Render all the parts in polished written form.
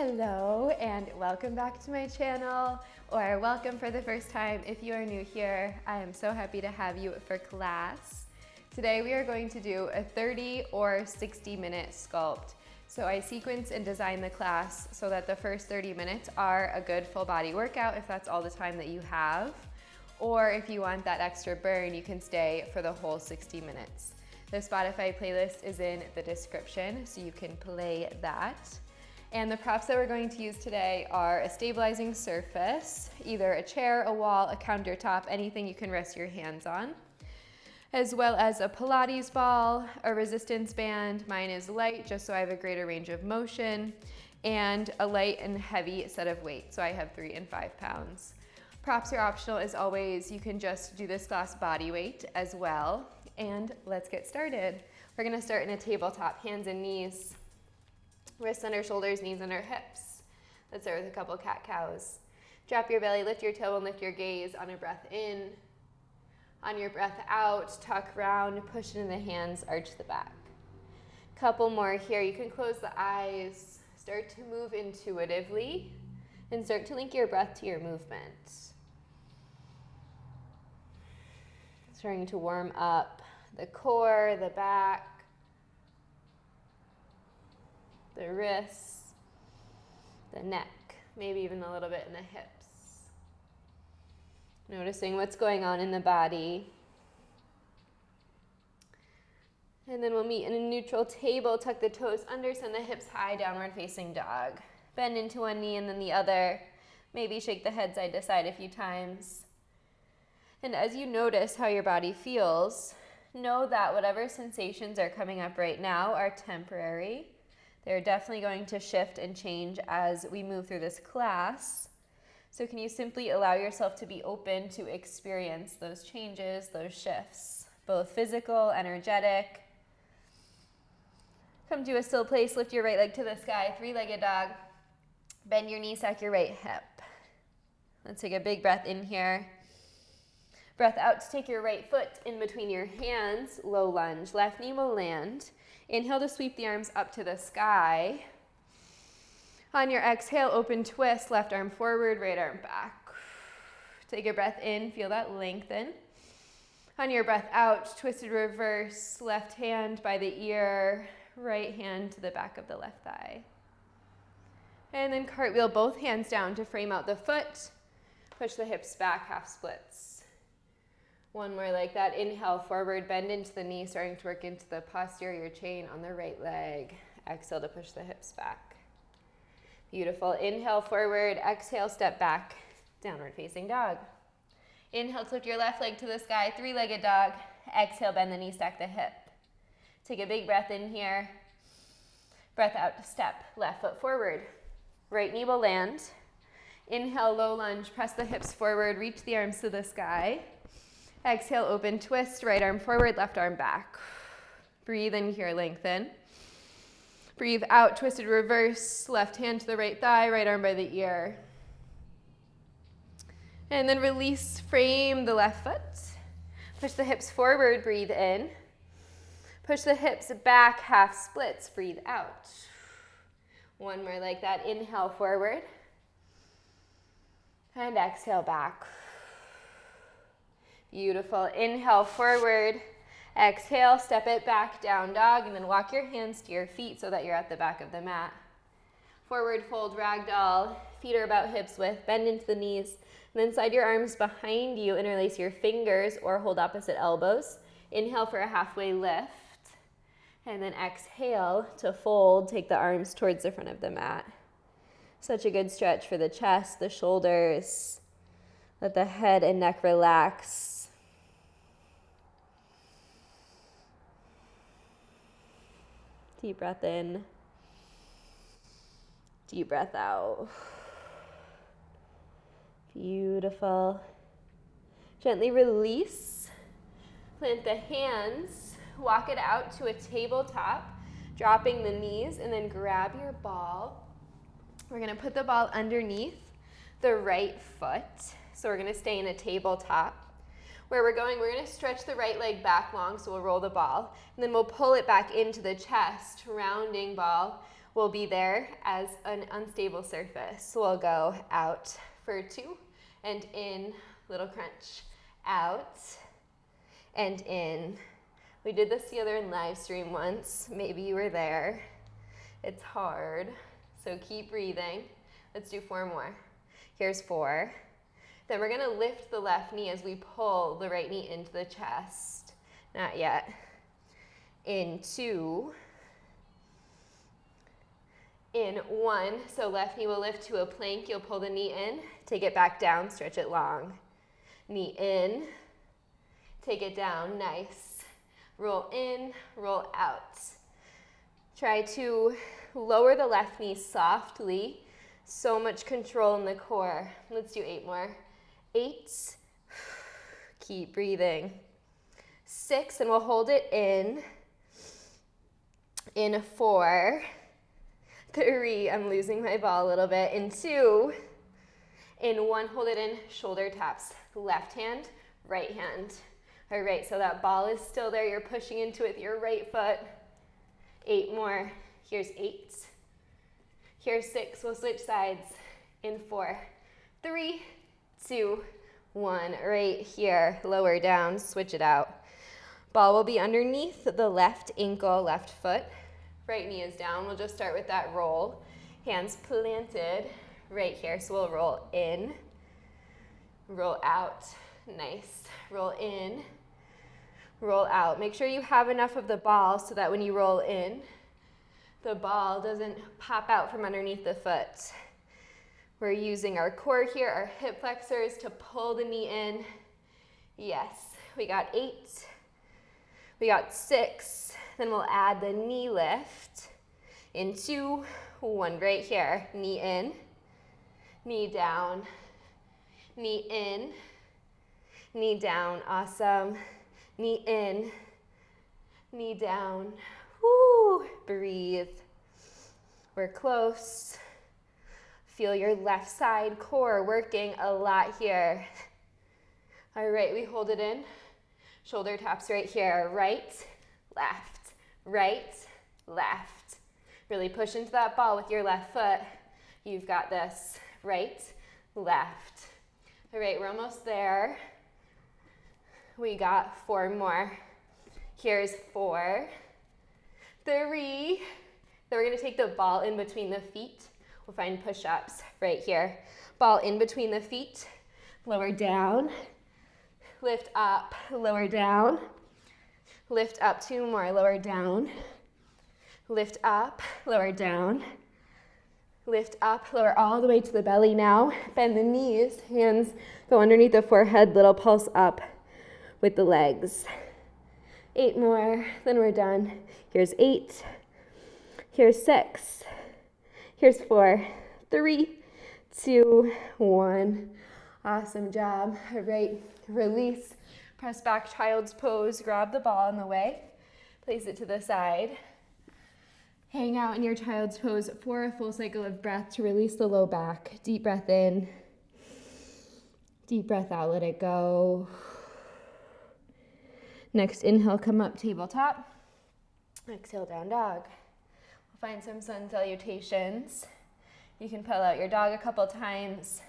Hello and welcome back to my channel, or welcome for the first time if you are new here. I am so happy to have you for class. Today we are going to do a 30 or 60-minute sculpt. So I sequence and design the class so that the first 30 minutes are a good full body workout if that's all the time that you have. Or if you want that extra burn, you can stay for the whole 60 minutes. The Spotify playlist is in the description, so you can play that. And the props that we're going to use today are a stabilizing surface, either a chair, a wall, a countertop, anything you can rest your hands on, as well as a Pilates ball, a resistance band. Mine is light, just so I have a greater range of motion, and a light and heavy set of weights. So I have 3 and 5 pounds. Props are optional as always. You can just do this class body weight as well. And let's get started. We're gonna start in a tabletop, hands and knees. Wrists under shoulders, knees under hips. Let's start with a couple cat-cows. Drop your belly, lift your tailbone, lift your gaze on a breath in. On your breath out, tuck round, push into the hands, arch the back. Couple more here. You can close the eyes, start to move intuitively, and start to link your breath to your movement. Starting to warm up the core, the back, the wrists, the neck, maybe even a little bit in the hips. Noticing what's going on in the body. And then we'll meet in a neutral table, tuck the toes under, send the hips high, downward facing dog. Bend into one knee and then the other. Maybe shake the head side to side a few times. And as you notice how your body feels, know that whatever sensations are coming up right now are temporary. They're definitely going to shift and change as we move through this class. So can you simply allow yourself to be open to experience those changes, those shifts, both physical, energetic. Come to a still place, lift your right leg to the sky, 3-legged dog. Bend your knee, stack your right hip. Let's take a big breath in here. Breath out to take your right foot in between your hands, low lunge. Left knee will land. Inhale to sweep the arms up to the sky. On your exhale, open twist, left arm forward, right arm back. Take a breath in, feel that lengthen. On your breath out, twisted reverse, left hand by the ear, right hand to the back of the left thigh. And then cartwheel both hands down to frame out the foot. Push the hips back, half splits. One more like that. Inhale, forward, bend into the knee, starting to work into the posterior chain on the right leg. Exhale to push the hips back. Beautiful. Inhale, forward. Exhale, step back. Downward facing dog. Inhale, lift your left leg to the sky, 3-legged dog. Exhale, bend the knee, stack the hip. Take a big breath in here. Breath out to step. Left foot forward. Right knee will land. Inhale, low lunge. Press the hips forward. Reach the arms to the sky. Exhale, open twist, right arm forward, left arm back. Breathe in here, lengthen. Breathe out, twisted reverse, left hand to the right thigh, right arm by the ear. And then release, frame the left foot. Push the hips forward, breathe in. Push the hips back, half splits, breathe out. One more like that, inhale forward. And exhale back. Beautiful. Inhale, forward. Exhale, step it back, down dog, and then walk your hands to your feet so that you're at the back of the mat. Forward fold, ragdoll. Feet are about hips width. Bend into the knees. And then slide your arms behind you, interlace your fingers or hold opposite elbows. Inhale for a halfway lift. And then exhale to fold. Take the arms towards the front of the mat. Such a good stretch for the chest, the shoulders. Let the head and neck relax. Deep breath in. Deep breath out. Beautiful. Gently release. Plant the hands. Walk it out to a tabletop, dropping the knees, and then grab your ball. We're going to put the ball underneath the right foot. So we're going to stay in a tabletop. Where we're going to stretch the right leg back long, so we'll roll the ball, and then we'll pull it back into the chest, rounding ball, will be there as an unstable surface. So we'll go out for 2 and in, little crunch, out and in. We did this together in live stream once. Maybe you were there. It's hard, so keep breathing. Let's do 4 more. Here's 4. Then we're gonna lift the left knee as we pull the right knee into the chest. Not yet. In 2. In 1, so left knee will lift to a plank. You'll pull the knee in, take it back down, stretch it long. Knee in, take it down, nice. Roll in, roll out. Try to lower the left knee softly. So much control in the core. Let's do 8 more. 8, keep breathing. 6, and we'll hold it in. In 4, 3, I'm losing my ball a little bit. In 2, in 1, hold it in, shoulder taps. Left hand, right hand. All right, so that ball is still there. You're pushing into it with your right foot. 8 more. Here's 8. Here's 6. We'll switch sides. In 4, 3, 2, 1. Right here. Lower down. Switch it out. Ball will be underneath the left ankle, left foot. Right knee is down. We'll just start with that roll. Hands planted right here. So we'll roll in, roll out. Nice. Roll in, roll out. Make sure you have enough of the ball so that when you roll in, the ball doesn't pop out from underneath the foot. We're using our core here, our hip flexors to pull the knee in. Yes, we got 8. We got 6. Then we'll add the knee lift. In 2, 1 right here. Knee in, knee down, knee in, knee down. Awesome. Knee in, knee down. Woo, breathe. We're close. Feel your left side core working a lot here. All right, we hold it in. Shoulder taps right here. Right, left, right, left. Really push into that ball with your left foot. You've got this. Right, left. All right, we're almost there. We got 4 more. Here's 4, 3. Then we're gonna take the ball in between the feet. We'll find push-ups right here. Ball in between the feet, lower down, lift up, lower down, lift up. 2 more, lower down, lift up, lower down, lift up, lower all the way to the belly now. Bend the knees, hands go underneath the forehead, little pulse up with the legs. 8 more, then we're done. Here's 8, here's 6, here's 4, 3, 2, 1. Awesome job. All right, release, press back, child's pose, grab the ball in the way, place it to the side. Hang out in your child's pose for a full cycle of breath to release the low back. Deep breath in, deep breath out, let it go. Next inhale, come up, tabletop. Exhale, down dog. We'll find some sun salutations. You can pull out your dog a couple times.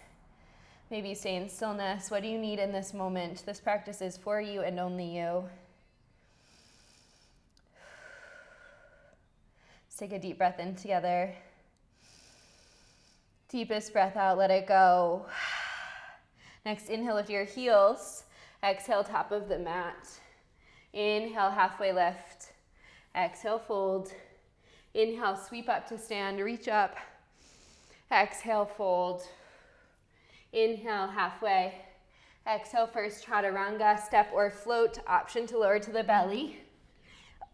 Maybe stay in stillness. What do you need in this moment? This practice is for you and only you. Let's take a deep breath in together. Deepest breath out, let it go. Next, inhale with your heels. Exhale, top of the mat. Inhale, halfway lift. Exhale, fold. Inhale, sweep up to stand, reach up. Exhale, fold. Inhale, halfway. Exhale, first chaturanga, step or float, option to lower to the belly.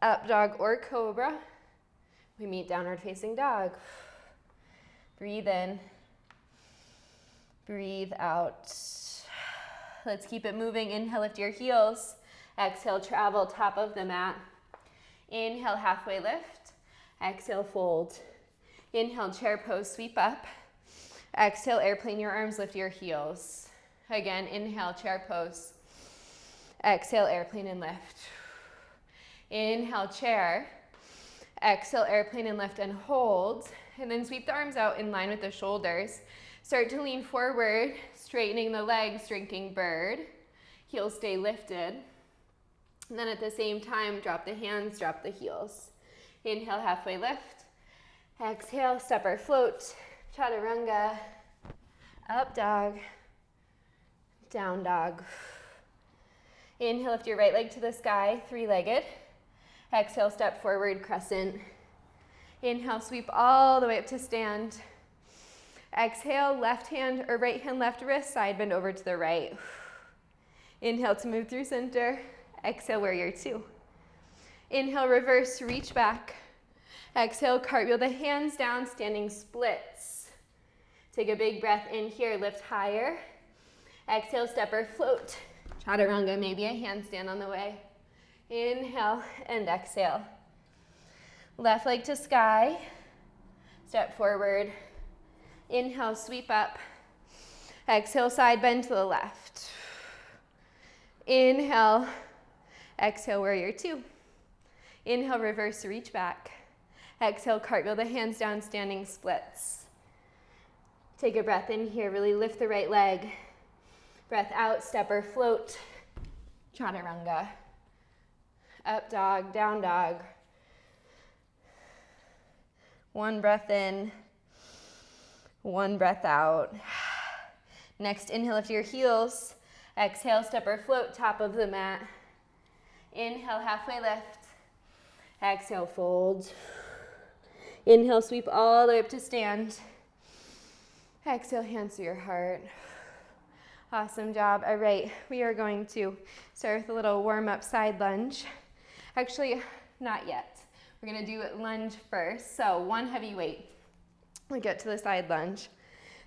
Up dog or cobra. We meet downward facing dog. Breathe in. Breathe out. Let's keep it moving. Inhale, lift your heels. Exhale, travel top of the mat. Inhale, halfway lift. Exhale, fold. Inhale, chair pose, sweep up. Exhale, airplane your arms, lift your heels. Again, inhale, chair pose. Exhale, airplane and lift. Inhale, chair. Exhale, airplane and lift and hold. And then sweep the arms out in line with the shoulders. Start to lean forward, straightening the legs, drinking bird. Heels stay lifted. And then at the same time, drop the hands, drop the heels. Inhale, halfway lift. Exhale, step or float. Chaturanga. Up dog. Down dog. Inhale, lift your right leg to the sky, three-legged. Exhale, step forward, crescent. Inhale, sweep all the way up to stand. Exhale, left hand or right hand, left wrist, side bend over to the right. Inhale to move through center. Exhale, warrior two. Inhale, reverse, reach back. Exhale, cartwheel the hands down, standing splits. Take a big breath in here, lift higher. Exhale, step or float. Chaturanga, maybe a handstand on the way. Inhale and exhale. Left leg to sky. Step forward. Inhale, sweep up. Exhale, side bend to the left. Inhale. Exhale, warrior two. Inhale, reverse, reach back. Exhale, cartwheel the hands down, standing splits. Take a breath in here, really lift the right leg. Breath out, step or float. Chaturanga. Up dog, down dog. One breath in, one breath out. Next, inhale, lift your heels. Exhale, step or float, top of the mat. Inhale, halfway lift. Exhale, fold. Inhale, sweep all the way up to stand. Exhale, hands to your heart. Awesome job. All right, we are going to start with a little warm-up side lunge. Actually, not yet. We're gonna do lunge first. So one heavy weight. We'll get to the side lunge.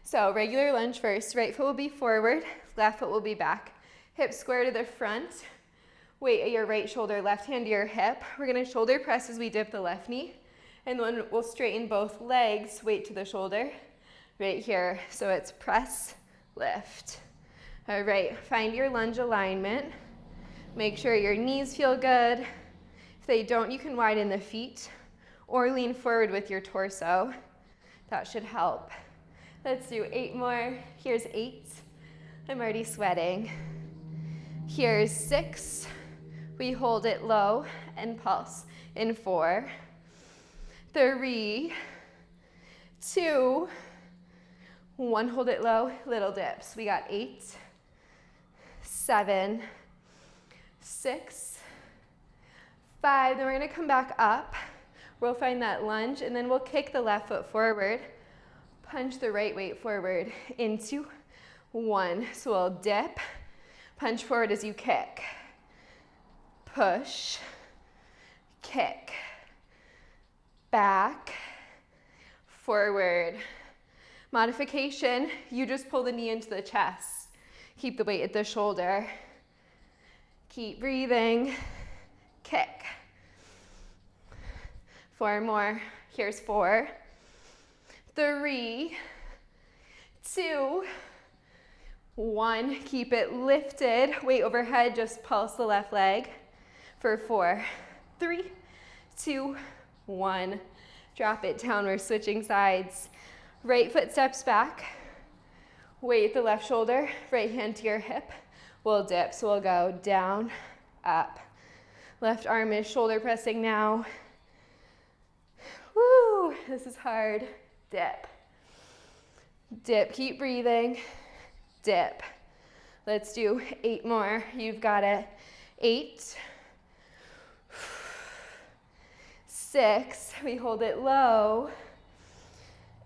So regular lunge first. Right foot will be forward, left foot will be back. Hips square to the front. Weight at your right shoulder, left hand to your hip. We're gonna shoulder press as we dip the left knee. And then we'll straighten both legs, weight to the shoulder. Right here. So it's press, lift. All right, find your lunge alignment. Make sure your knees feel good. If they don't, you can widen the feet or lean forward with your torso. That should help. Let's do 8 more. Here's 8. I'm already sweating. Here's 6. We hold it low and pulse in 4, 3, 2, 1. Hold it low, little dips. We got 8, 7, 6, 5. Then we're gonna come back up. We'll find that lunge and then we'll kick the left foot forward. Punch the right weight forward into 1. So we'll dip, punch forward as you kick. Push, kick, back, forward. Modification, you just pull the knee into the chest. Keep the weight at the shoulder. Keep breathing. Kick. 4 more. Here's 4, 3, 2, 1. Keep it lifted. Weight overhead, just pulse the left leg for 4, 3, 2, 1. Drop it down. We're switching sides. Right foot steps back. Weight the left shoulder, right hand to your hip. We'll dip, so we'll go down, up. Left arm is shoulder pressing now. Woo, this is hard. Dip. Dip, keep breathing. Dip. Let's do 8 more. You've got it. 8, 6. We hold it low.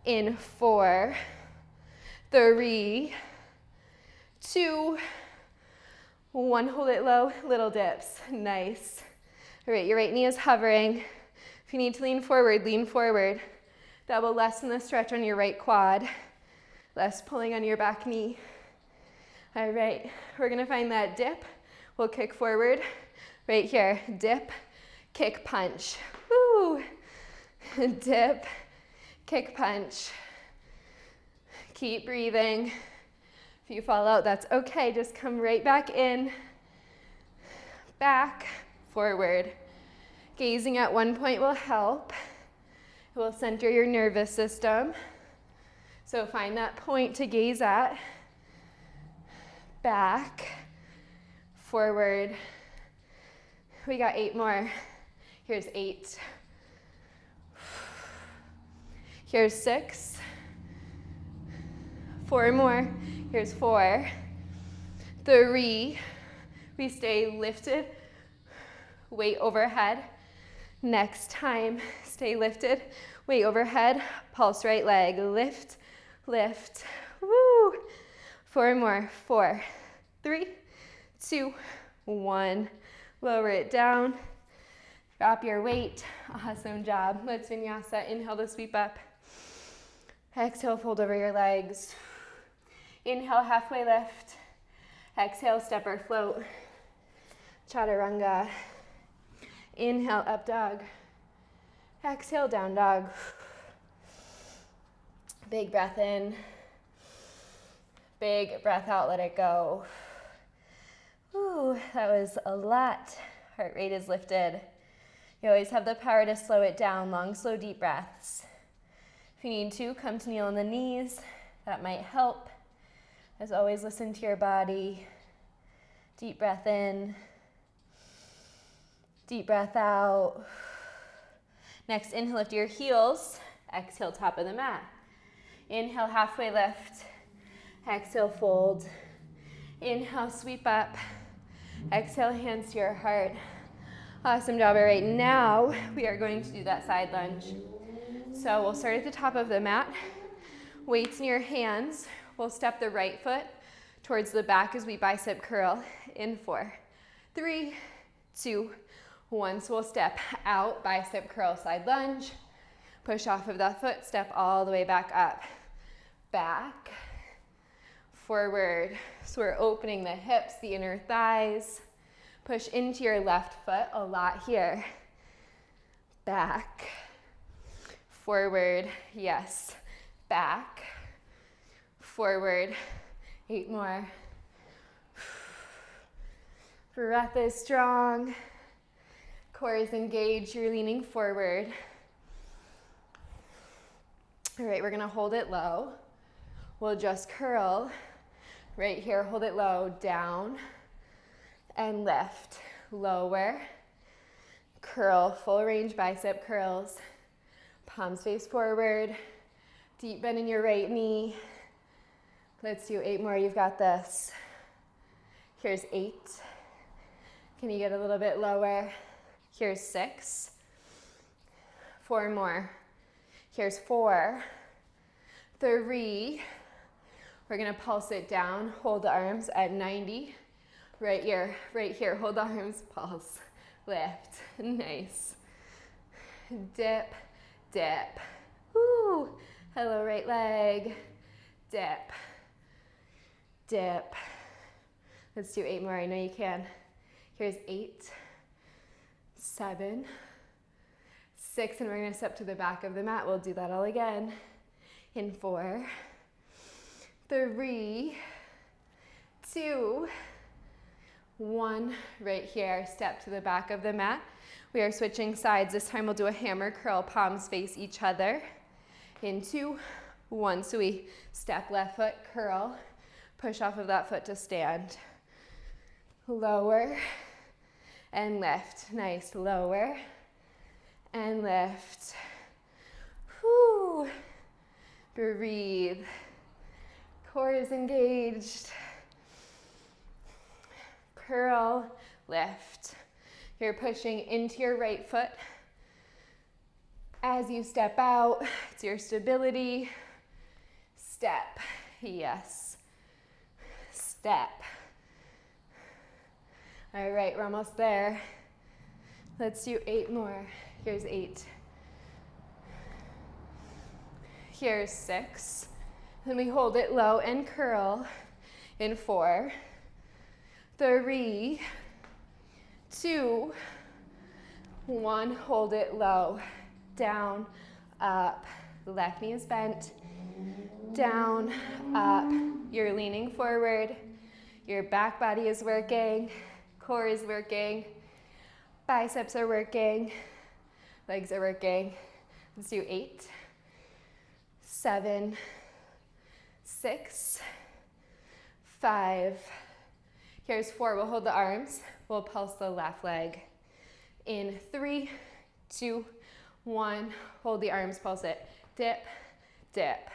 In 4, 3, 2, 1. Hold it low, little dips. Nice. All right, your right knee is hovering. If you need to lean forward, lean forward. That will lessen the stretch on your right quad, less pulling on your back knee. All right, we're gonna find that dip. We'll kick forward. Right here, dip, kick, punch. Woo! Dip, kick, punch. Keep breathing. If you fall out, that's okay. Just come right back in. Back, forward. Gazing at one point will help. It will center your nervous system. So find that point to gaze at. Back, forward. We got 8 more. Here's 8. Here's 6. 4 more. Here's 4. 3. We stay lifted. Weight overhead. Next time, stay lifted. Weight overhead. Pulse right leg. Lift, lift. Woo. 4 more. 4, 3, 2, 1. Lower it down. Drop your weight. Awesome job. Let's vinyasa. Inhale to sweep up. Exhale, fold over your legs. Inhale, halfway lift. Exhale, step or float. Chaturanga. Inhale, up dog. Exhale, down dog. Big breath in. Big breath out, let it go. Ooh, that was a lot. Heart rate is lifted. You always have the power to slow it down. Long, slow, deep breaths. If you need to, come to kneel on the knees. That might help. As always, listen to your body. Deep breath in. Deep breath out. Next, inhale, lift your heels. Exhale, top of the mat. Inhale, halfway lift. Exhale, fold. Inhale, sweep up. Exhale, hands to your heart. Awesome job. All right, now we are going to do that side lunge. So we'll start at the top of the mat. Weights in your hands. We'll step the right foot towards the back as we bicep curl. In 4, 3, 2, 1. So we'll step out, bicep curl, side lunge. Push off of that foot, step all the way back up. Back, forward. So we're opening the hips, the inner thighs. Push into your left foot a lot here. Back, forward, yes. Back, forward. 8 more. Breath is strong. Core is engaged, you're leaning forward. All right, we're gonna hold it low. We'll just curl. Right here, hold it low, down, and lift. Lower, curl, full range bicep curls. Palms face forward. Deep bend in your right knee. Let's do 8 more, you've got this. Here's 8. Can you get a little bit lower? Here's 6. 4 more. Here's 4. 3. We're gonna pulse it down. Hold the arms at 90. Right here, hold the arms, pulse, lift, nice. Dip, dip. Woo. Hello, right leg. Dip, dip. Let's do 8 more, I know you can. Here's 8, 7, 6, and we're gonna step to the back of the mat. We'll do that all again. In 4, 3, 2, 1. Right here, step to the back of the mat. We are switching sides. This time we'll do a hammer curl, palms face each other. In 2, 1. So we step left foot, curl, push off of that foot to stand. Lower and lift. Nice. Lower and lift. Whew. Breathe. Core is engaged. Curl, lift. You're pushing into your right foot. As you step out, it's your stability. Step. Yes. Step. All right, we're almost there. Let's do 8 more. Here's 8. Here's 6. Then we hold it low and curl in 4, 3, 2, 1. Hold it low. Down, up. Left knee is bent. Down, up. You're leaning forward. Your back body is working. Core is working. Biceps are working. Legs are working. Let's do 8, 7, 6, 5. Here's 4. We'll hold the arms. We'll pulse the left leg. In 3, 2, 1. Hold the arms, pulse it. Dip, dip.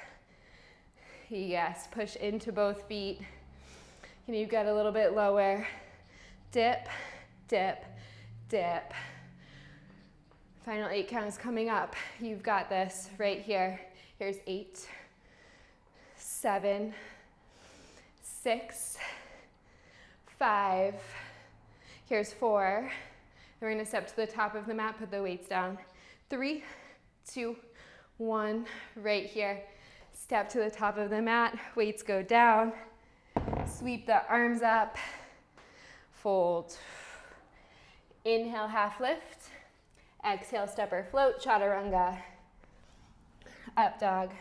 Yes, push into both feet. Can you get a little bit lower? Dip, dip, dip. Final 8 count is coming up. You've got this right here. Here's 8, 7, 6, 5. Here's 4. Then we're going to step to the top of the mat, put the weights down. 3, 2, 1. Right here. Step to the top of the mat. Weights go down. Sweep the arms up. Fold. Inhale, half lift. Exhale, step or float, chaturanga. Up dog.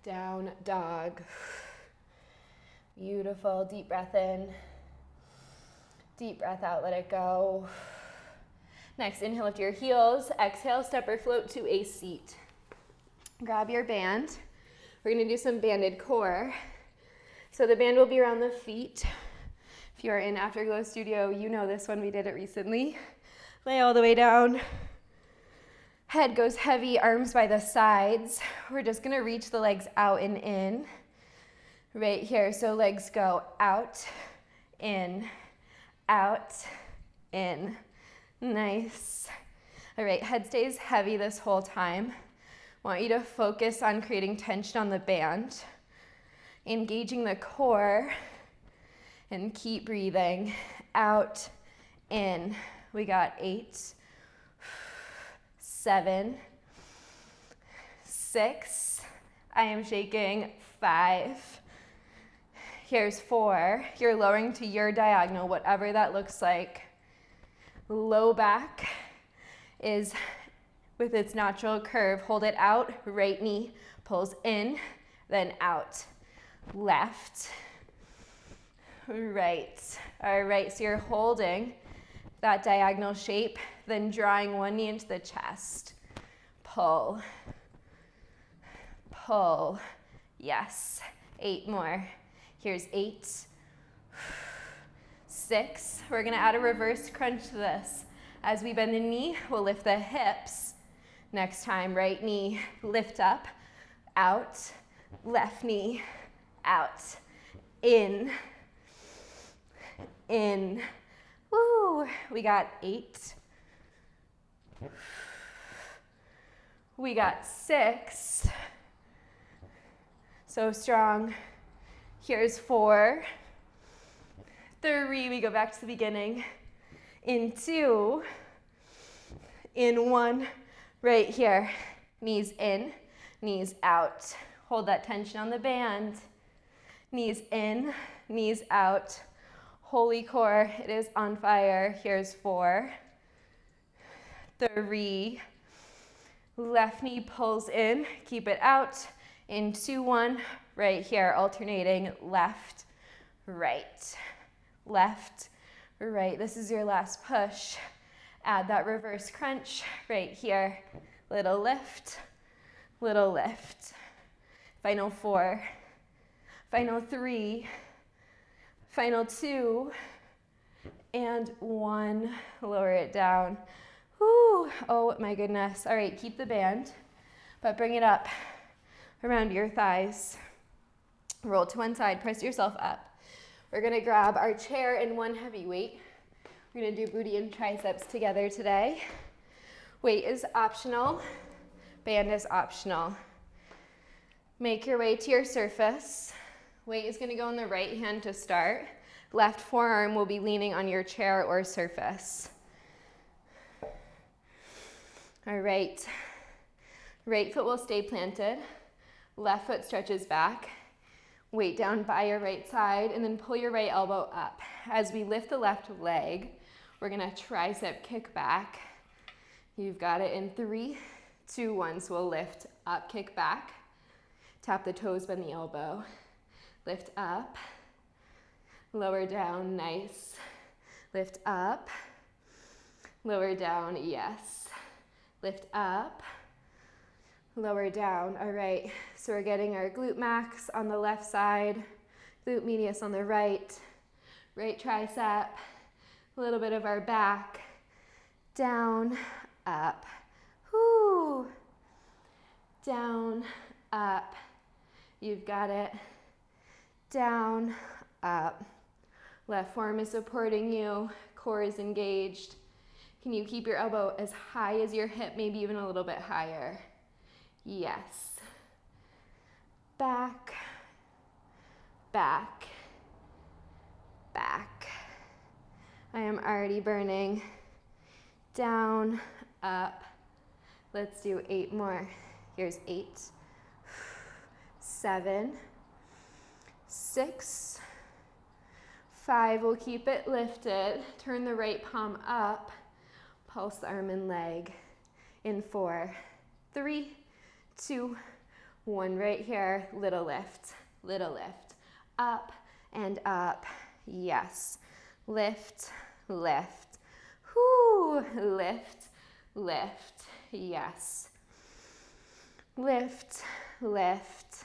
Down dog. Beautiful. Deep breath in. Deep breath out, let it go. Next, inhale, lift your heels. Exhale, step or float to a seat. Grab your band. We're gonna do some banded core. So the band will be around the feet. If you are in Afterglow Studio, you know this one, we did it recently. Lay all the way down. Head goes heavy, arms by the sides. We're just gonna reach the legs out and in. Right here, so legs go out, in, out, in. Nice. All right, head stays heavy this whole time. Want you to focus on creating tension on the band, engaging the core, and keep breathing. Out, in. We got 8, 7, 6. I am shaking. 5. Here's 4. You're lowering to your diagonal, whatever that looks like. Low back is with its natural curve. Hold it out. Right knee pulls in, then out. Left, right. All right, so you're holding that diagonal shape, then drawing one knee into the chest. Pull, pull. Yes. 8 more. Here's 8, 6. We're gonna add a reverse crunch to this. As we bend the knee, we'll lift the hips. Next time, right knee, lift up, out, left knee, out, in. Woo, we got 8. We got 6. So strong. Here's 4. 3, we go back to the beginning. In 2, in 1, right here. Knees in, knees out. Hold that tension on the band. Knees in, knees out. Holy core, it is on fire. Here's 4, 3. Left knee pulls in, keep it out. In 2, 1, right here, alternating left, right, left, right. This is your last push. Add that reverse crunch right here. Little lift, little lift. Final 4, final 3, final 2, and 1. Lower it down. Whew. Oh my goodness. All right, keep the band, but bring it up around your thighs. Roll to one side, press yourself up. We're gonna grab our chair and one heavy weight. We're gonna do booty and triceps together today. Weight is optional, band is optional. Make your way to your surface. Weight is gonna go in the right hand to start. Left forearm will be leaning on your chair or surface. All right, right foot will stay planted. Left foot stretches back. Weight down by your right side and then pull your right elbow up. As we lift the left leg, we're gonna tricep kick back. You've got it in 3, 2, 1. So we'll lift up, kick back. Tap the toes, bend the elbow. Lift up, lower down, nice. Lift up, Lower down, yes. Lift up, lower down. All right, so we're getting our glute max on the left side, glute medius on the right, right tricep, a little bit of our back, down, up, whoo, down, up, you've got it, down, up. Left forearm is supporting you, core is engaged. Can you keep your elbow as high as your hip, maybe even a little bit higher? Yes. Back, back, back. I am already burning. Down, up. Let's do 8 more. Here's 8, 7, 6, 5, we'll keep it lifted. Turn the right palm up. Pulse the arm and leg. In 4, 3, 2, 1. Right here, little lift, little lift. Up and up. Yes. Lift, lift. Whoo, lift, lift. Yes. Lift, lift.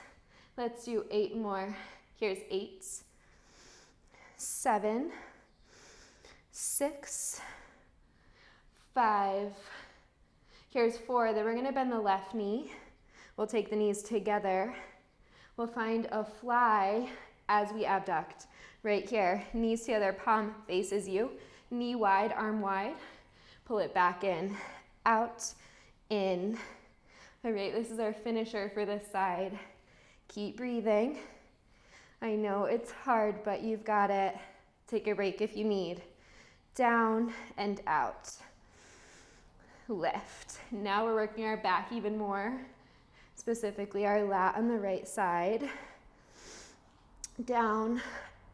Let's do 8 more. Here's 8, 7, 6, 5. Here's 4. Then we're going to bend the left knee. We'll take the knees together. We'll find a fly as we abduct. Right here, knees together, palm faces you. Knee wide, arm wide. Pull it back in, out, in. All right, this is our finisher for this side. Keep breathing. I know it's hard, but you've got it. Take a break if you need. Down and out. Lift. Now we're working our back even more, specifically our lat on the right side. Down,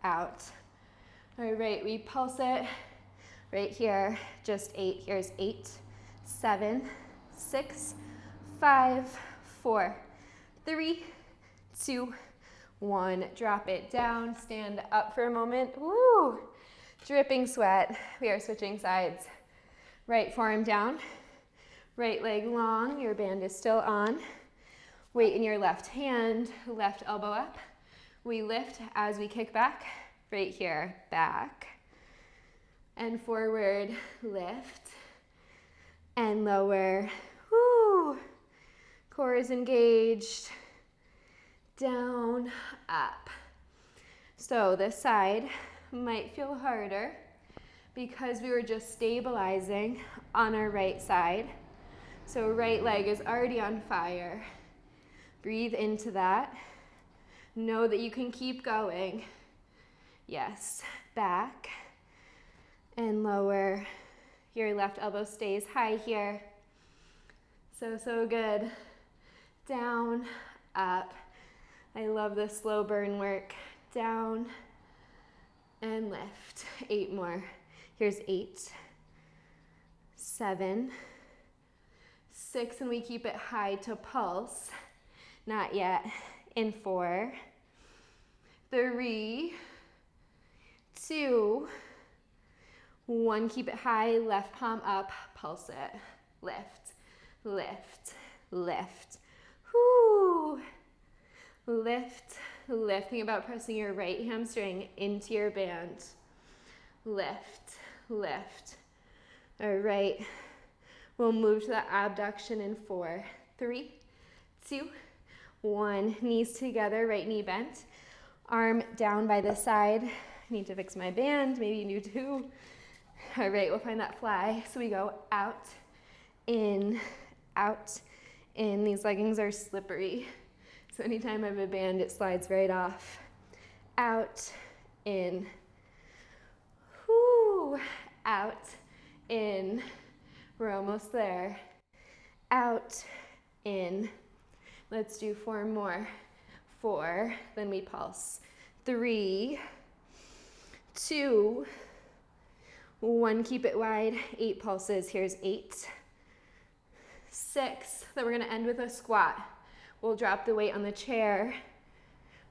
out. All right, we pulse it right here. Just 8. Here's 8, 7, 6, 5, 4, 3, 2, 1. Drop it down. Stand up for a moment. Woo! Dripping sweat. We are switching sides. Right forearm down. Right leg long. Your band is still on. Weight in your left hand. Left elbow up. We lift as we kick back. Right here. Back. And forward. Lift. And lower. Woo! Core is engaged. Down, up. So this side might feel harder because we were just stabilizing on our right side. So right leg is already on fire. Breathe into that. Know that you can keep going. Yes, back and lower. Your left elbow stays high here. So good. Down, up. I love the slow burn work. Down and lift. 8 more. Here's 8, 7, 6, and we keep it high to pulse. Not yet. In 4, 3, 2, 1. Keep it high. Left palm up. Pulse it. Lift, lift, lift. Whoo! Lift, lift. Think about pressing your right hamstring into your band. Lift, lift. All right. We'll move to the abduction in 4, 3, 2, 1. Knees together, right knee bent. Arm down by the side. I need to fix my band. Maybe you do too. All right, we'll find that fly. So we go out, in, out, in. These leggings are slippery. So anytime I have a band, it slides right off. Out, in. Whoo! Out, in. We're almost there. Out, in. Let's do 4 more. 4, then we pulse. 3, 2, 1. Keep it wide. 8 pulses. Here's 8, 6. Then we're going to end with a squat. We'll drop the weight on the chair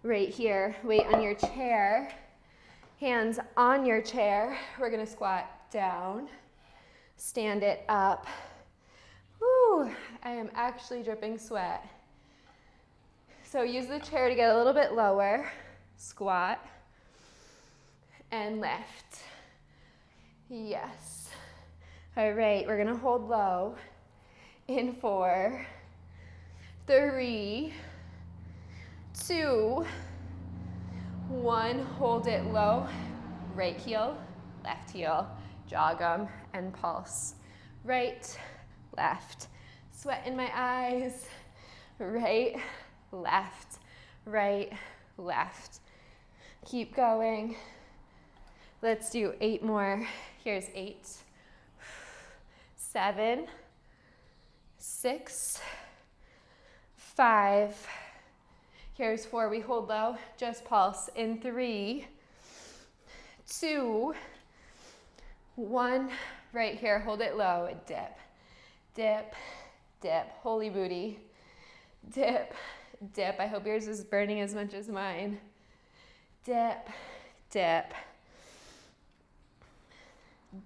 right here. Weight on your chair. Hands on your chair. We're going to squat down, stand it up. Woo, I am actually dripping sweat. So use the chair to get a little bit lower. Squat and lift. Yes. All right, we're gonna hold low in 4, 3, 2, 1. Hold it low. Right heel, left heel. Jog them and pulse. Right, left. Sweat in my eyes. Right, left. Right, left. Keep going. Let's do 8 more. Here's 8, 7, 6, 5. Here's 4. We hold low. Just pulse in 3, 2, 1. Right here. Hold it low. Dip, dip, dip. Holy booty. Dip, dip. I hope yours is burning as much as mine. Dip, dip,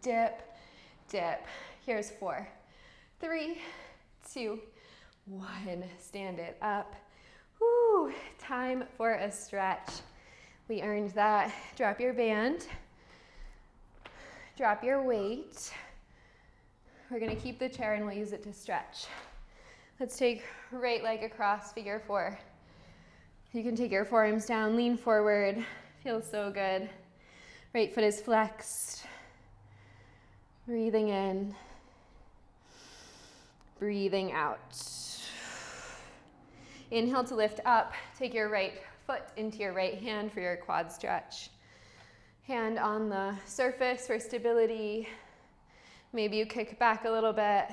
dip, dip. Here's 4, 3, 2, 1. Stand it up. Woo, time for a stretch. We earned that. Drop your band. Drop your weight. We're gonna keep the chair and we'll use it to stretch. Let's take right leg across, figure 4. You can take your forearms down, lean forward. Feels so good. Right foot is flexed. Breathing in. Breathing out. Inhale to lift up. Take your right foot into your right hand for your quad stretch. Hand on the surface for stability. Maybe you kick back a little bit.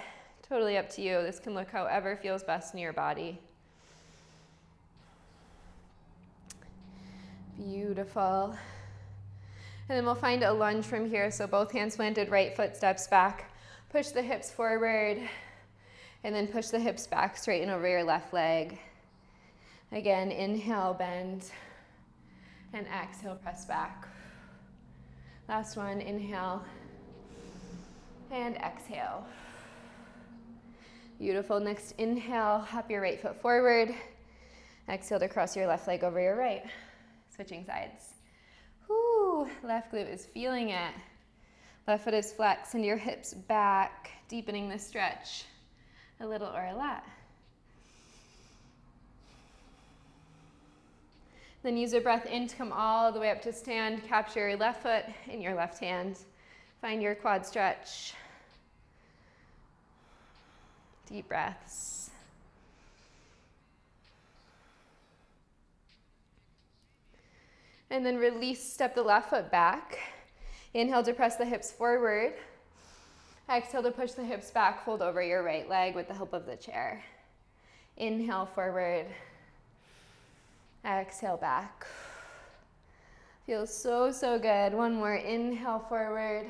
Totally up to you. This can look however feels best in your body. Beautiful. And then we'll find a lunge from here. So both hands planted, right foot steps back. Push the hips forward. And then push the hips back, straighten over your left leg. Again, inhale, bend. And exhale, press back. Last one, inhale. And exhale. Beautiful. Next, inhale, hop your right foot forward. Exhale to cross your left leg over your right. Switching sides. Whoo, left glute is feeling it. Left foot is flexed, send your hips back, deepening the stretch a little or a lot. Then use your breath in to come all the way up to stand. Capture your left foot in your left hand. Find your quad stretch. Deep breaths. And then release, step the left foot back. Inhale to press the hips forward. Exhale to push the hips back, fold over your right leg with the help of the chair. Inhale forward. Exhale back. Feels so, so good. One more. Inhale forward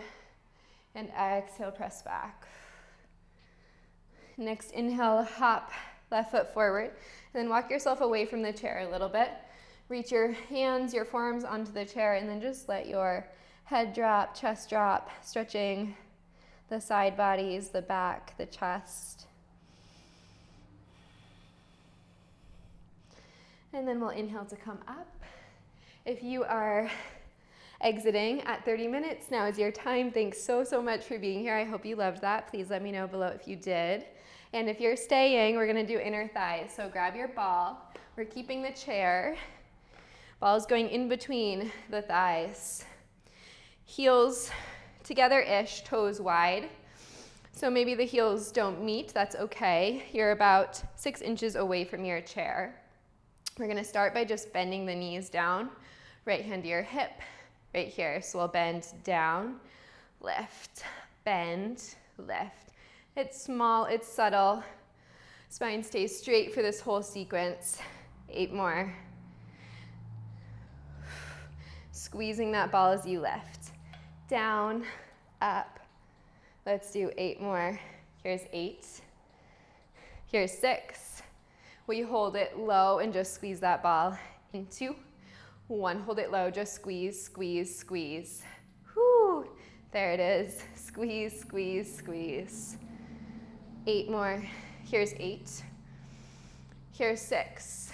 and exhale, press back. Next, inhale, hop left foot forward. And then walk yourself away from the chair a little bit. Reach your hands, your forearms onto the chair, and then just let your head drop, chest drop, stretching the side bodies, the back, the chest. And then we'll inhale to come up. If you are exiting at 30 minutes, now is your time. Thanks so, so much for being here. I hope you loved that. Please let me know below if you did. And if you're staying, we're gonna do inner thighs. So grab your ball. We're keeping the chair. Ball is going in between the thighs. Heels together-ish, toes wide. So maybe the heels don't meet, that's okay. You're about 6 inches away from your chair. We're gonna start by just bending the knees down. Right hand to your hip, right here. So we'll bend down, lift, bend, lift. It's small, it's subtle. Spine stays straight for this whole sequence. 8 more. Squeezing that ball as you lift. Down, up. Let's do 8 more. Here's 8. Here's 6. We hold it low and just squeeze that ball into 1. Hold it low, just squeeze, squeeze, squeeze. Whew. There it is. Squeeze, squeeze, squeeze. 8 more. Here's 8. Here's 6.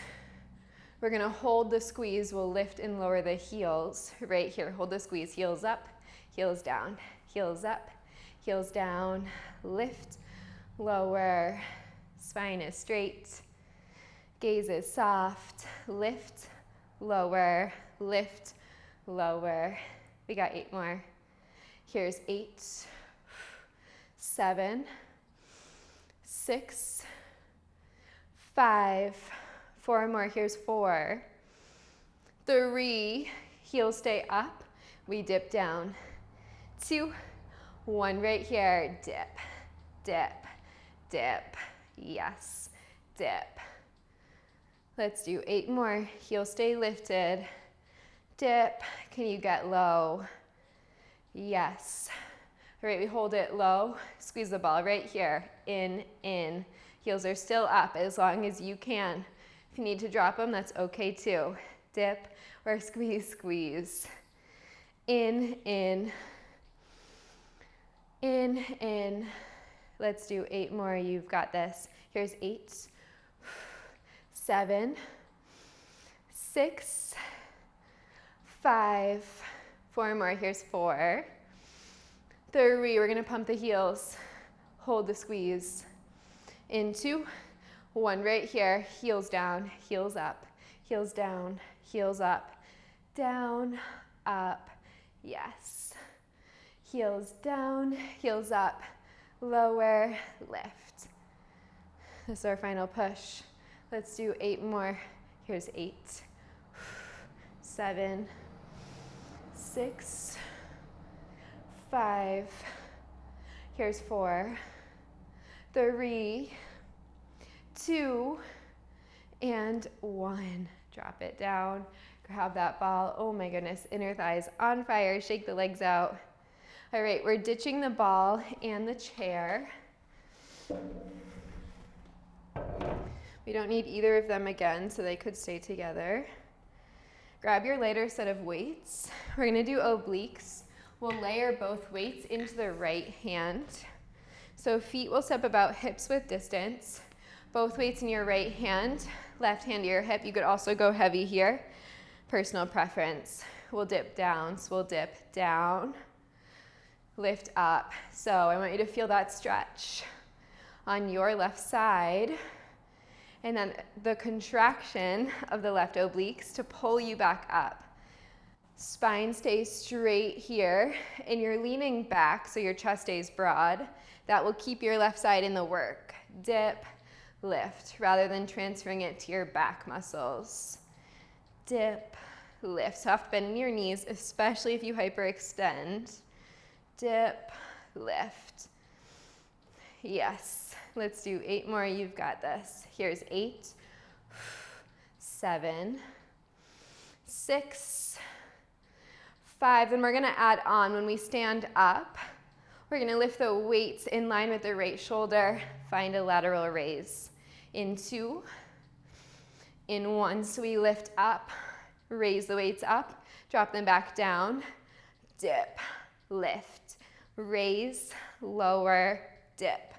We're gonna hold the squeeze. We'll lift and lower the heels right here. Hold the squeeze. Heels up, heels down, heels up, heels down. Lift, lower. Spine is straight. Gaze is soft. Lift, lower, lift, lower. We got 8 more. Here's 8, 7, 6, 5, 4 more. Here's 4, 3, heels stay up. We dip down. 2, 1 right here. Dip, dip, dip. Yes, dip. Let's do 8 more. Heels stay lifted. Dip. Can you get low? Yes. All right, we hold it low. Squeeze the ball right here. In, in. Heels are still up as long as you can. If you need to drop them, that's okay too. Dip or squeeze, squeeze. In, in. In, in. Let's do 8 more. You've got this. Here's 8, 7, 6, 5, 4 more. Here's 4, 3. We're gonna pump the heels. Hold the squeeze. In 2, 1 right here. Heels down, heels up, heels down, heels up, down, up. Yes. Heels down, heels up, lower, lift. This is our final push. Let's do 8 more. Here's 8, 7, 6, 5. Here's 4, 3, 2, and 1. Drop it down. Grab that ball. Oh my goodness, inner thighs on fire. Shake the legs out. All right, we're ditching the ball and the chair. We don't need either of them again, so they could stay together. Grab your lighter set of weights. We're gonna do obliques. We'll layer both weights into the right hand. So feet will step about hips width distance. Both weights in your right hand, left hand to your hip. You could also go heavy here. Personal preference. We'll dip down, so we'll dip down, lift up. So I want you to feel that stretch on your left side. And then the contraction of the left obliques to pull you back up. Spine stays straight here, and you're leaning back so your chest stays broad. That will keep your left side in the work. Dip, lift, rather than transferring it to your back muscles. Dip, lift. Soft bend in your knees, especially if you hyperextend. Dip, lift. Yes. Let's do 8 more. You've got this. Here's 8, 7, 6, 5. Then we're going to add on when we stand up. We're going to lift the weights in line with the right shoulder. Find a lateral raise. In 2, in 1. So we lift up, raise the weights up, drop them back down. Dip, lift, raise, lower, dip.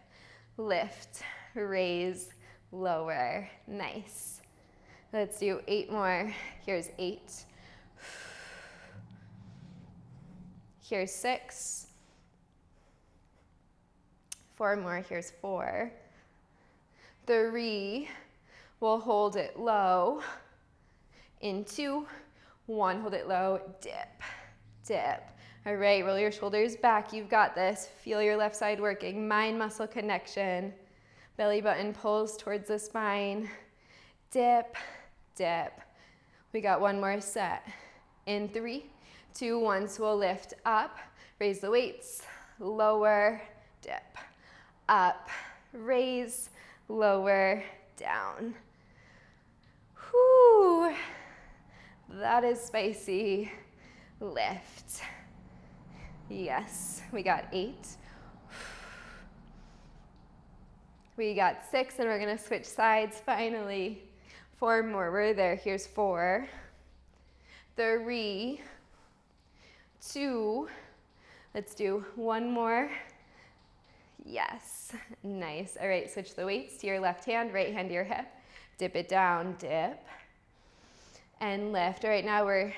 Lift, raise, lower. Nice. Let's do 8 more. Here's 8. Here's 6. 4 more. Here's 4. 3. We'll hold it low. In 2, 1. Hold it low. Dip, dip. All right, roll your shoulders back. You've got this. Feel your left side working. Mind-muscle connection. Belly button pulls towards the spine. Dip, dip. We got 1 more set. In 3, 2, 1. So we'll lift up, raise the weights, lower, dip. Up, raise, lower, down. Whew. That is spicy. Lift. Yes, we got 8. We got 6, and we're gonna switch sides finally. 4 more, we're there. Here's 4, 3, 2, Let's do one more. Yes, nice. All right, switch the weights to your left hand, right hand to your hip. Dip it down, dip, and lift. All right, now we're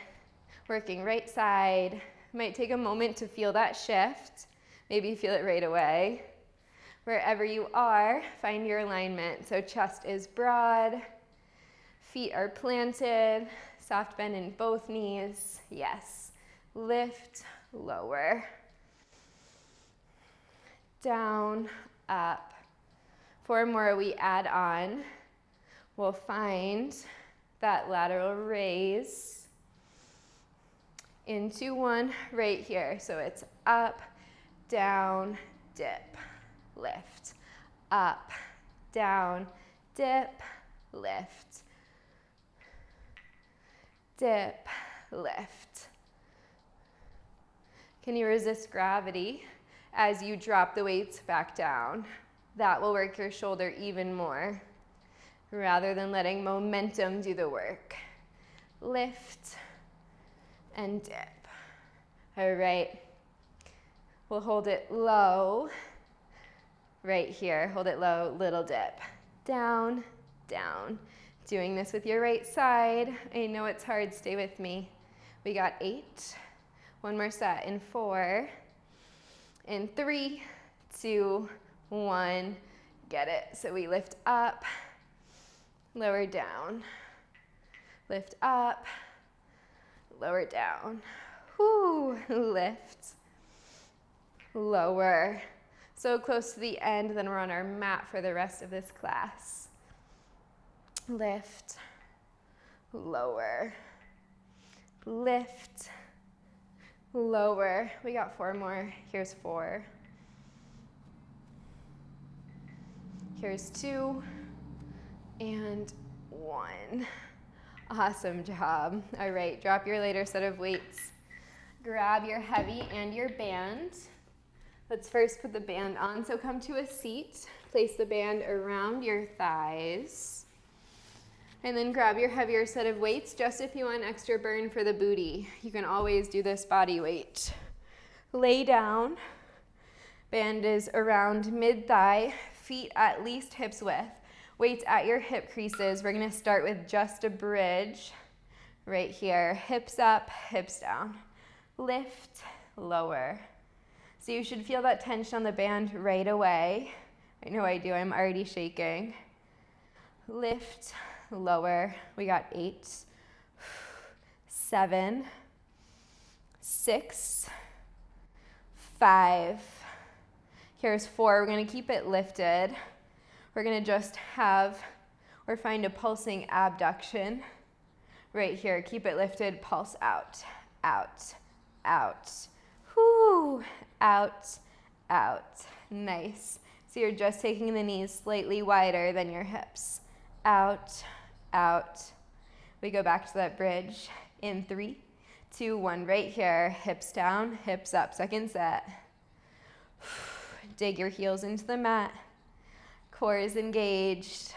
working right side. Might take a moment to feel that shift. Maybe feel it right away. Wherever you are, find your alignment. So chest is broad, feet are planted, soft bend in both knees. Yes, lift, lower, down, up. 4 more we add on. We'll find that lateral raise into one right here. So it's up, down, dip, lift, up, down, dip, lift, dip, lift. Can you resist gravity as you drop the weights back down? That will work your shoulder even more rather than letting momentum do the work. Lift and dip. All right. We'll hold it low right here. Hold it low, little dip. Down, down. Doing this with your right side. I know it's hard, stay with me. We got 8. One more set in 4. In 3, 2, 1. Get it. So we lift up, lower down. Lift up, lower down. Whoo, lift, lower. So close to the end, then we're on our mat for the rest of this class. Lift, lower, lift, lower. We got 4 more. Here's 4. Here's 2 and 1. Awesome job. All right, drop your later set of weights. Grab your heavy and your band. Let's first put the band on. So come to a seat. Place the band around your thighs. And then grab your heavier set of weights just if you want extra burn for the booty. You can always do this body weight. Lay down. Band is around mid-thigh, feet at least hips width. Weights at your hip creases. We're gonna start with just a bridge right here. Hips up, hips down. Lift, lower. So you should feel that tension on the band right away. I know I do, I'm already shaking. Lift, lower. We got 8, 7, 6, 5. Here's 4. We're gonna keep it lifted. We're gonna just have or find a pulsing abduction right here. Keep it lifted, pulse out, out, out. Whoo, out, out. Nice. So you're just taking the knees slightly wider than your hips. Out, out. We go back to that bridge in 3, 2, 1. Right here, hips down, hips up. Second set. Dig your heels into the mat. Core is engaged